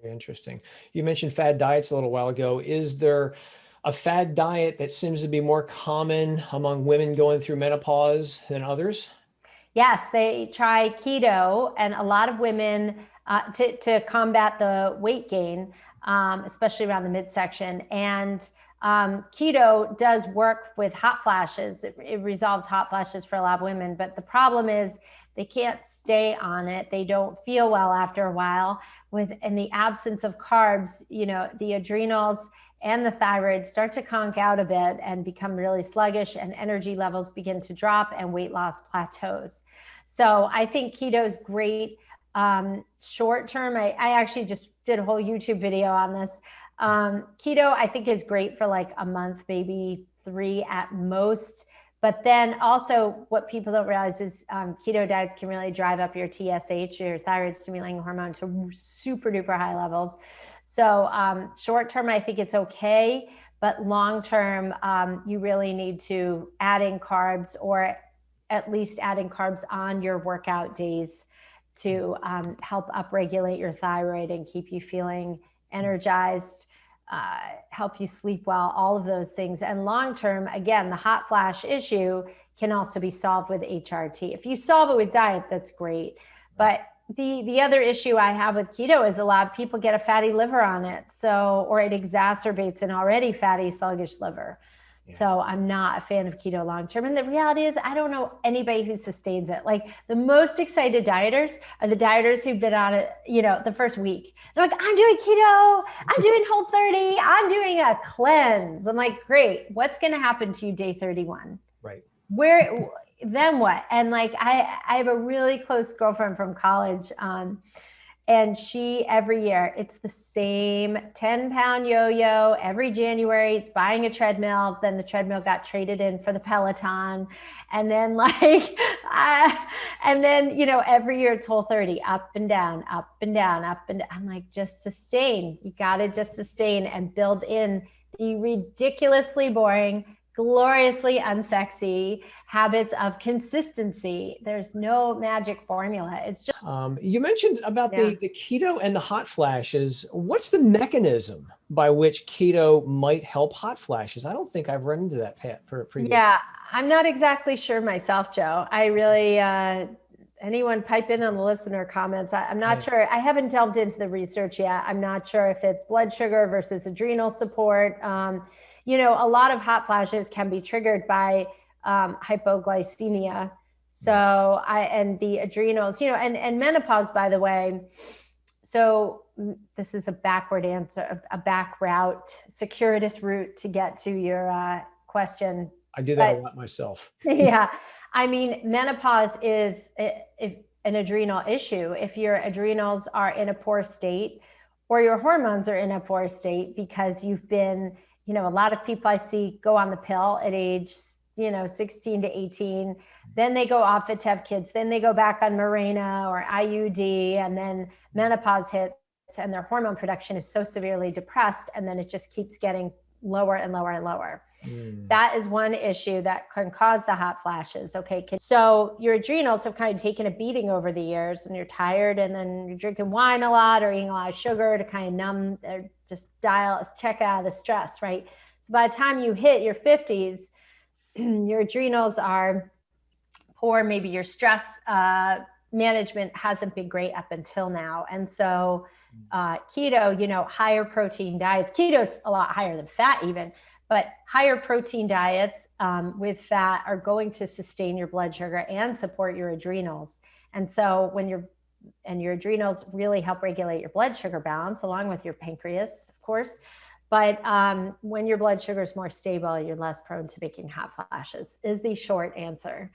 Very interesting. You mentioned fad diets a little while ago. Is there a fad diet that seems to be more common among women going through menopause than others? Yes, they try keto, and a lot of women to combat the weight gain, especially around the midsection. And keto does work with hot flashes. It resolves hot flashes for a lot of women, but the problem is they can't stay on it. They don't feel well after a while. In the absence of carbs, the adrenals and the thyroid start to conk out a bit and become really sluggish, and energy levels begin to drop and weight loss plateaus. So I think keto is great short term. I actually just did a whole YouTube video on this. Keto, I think, is great for like a month, maybe 3 at most. But then also what people don't realize is keto diets can really drive up your TSH, your thyroid stimulating hormone, to super duper high levels. So short term, I think it's okay. But long term, you really need to add in carbs, or at least adding carbs on your workout days to help upregulate your thyroid and keep you feeling energized, help you sleep well, all of those things. And long term, again, the hot flash issue can also be solved with HRT. If you solve it with diet, that's great. But the other issue I have with keto is a lot of people get a fatty liver on it. So, or it exacerbates an already fatty, sluggish liver. Yeah. So I'm not a fan of keto long-term. And the reality is, I don't know anybody who sustains it. Like, the most excited dieters are the dieters who've been on it, the first week. They're like, I'm doing keto, I'm doing Whole30, I'm doing a cleanse. I'm like, great. What's going to happen to you day 31? Right. Then what? And like, I have a really close girlfriend from college, and she, every year, it's the same 10-pound yo-yo every January. It's buying a treadmill. Then the treadmill got traded in for the Peloton. And then every year it's Whole30, up and down, up and down, up and down. I'm like, just sustain. You got to just sustain and build in the ridiculously boring, gloriously unsexy habits of consistency. There's no magic formula. It's just you mentioned about the keto and the hot flashes. What's the mechanism by which keto might help hot flashes? I don't think I've run into that previously. Yeah, I'm not exactly sure myself, Joe. I really anyone pipe in on the listener comments. I'm not sure. I haven't delved into the research yet. I'm not sure if it's blood sugar versus adrenal support. A lot of hot flashes can be triggered by hypoglycemia. So and the adrenals, and menopause, by the way. So this is a backward answer, a back route, circuitous route to get to your question. I do that a lot myself. Yeah. I mean, menopause is an adrenal issue. If your adrenals are in a poor state, or your hormones are in a poor state because you've been, a lot of people I see go on the pill at age 16 to 18, then they go off it to have kids, then they go back on Mirena or IUD, and then menopause hits and their hormone production is so severely depressed, and then it just keeps getting lower and lower and lower. That is one issue that can cause the hot flashes. Okay, so your adrenals have kind of taken a beating over the years, and you're tired, and then you're drinking wine a lot or eating a lot of sugar to kind of numb or just check out of the stress, right? So by the time you hit your 50s, your adrenals are poor. Maybe your stress management hasn't been great up until now. And so keto, higher protein diets, keto's a lot higher than fat even, but higher protein diets with fat are going to sustain your blood sugar and support your adrenals. And so your adrenals really help regulate your blood sugar balance, along with your pancreas, of course. But when your blood sugar is more stable, you're less prone to making hot flashes, is the short answer.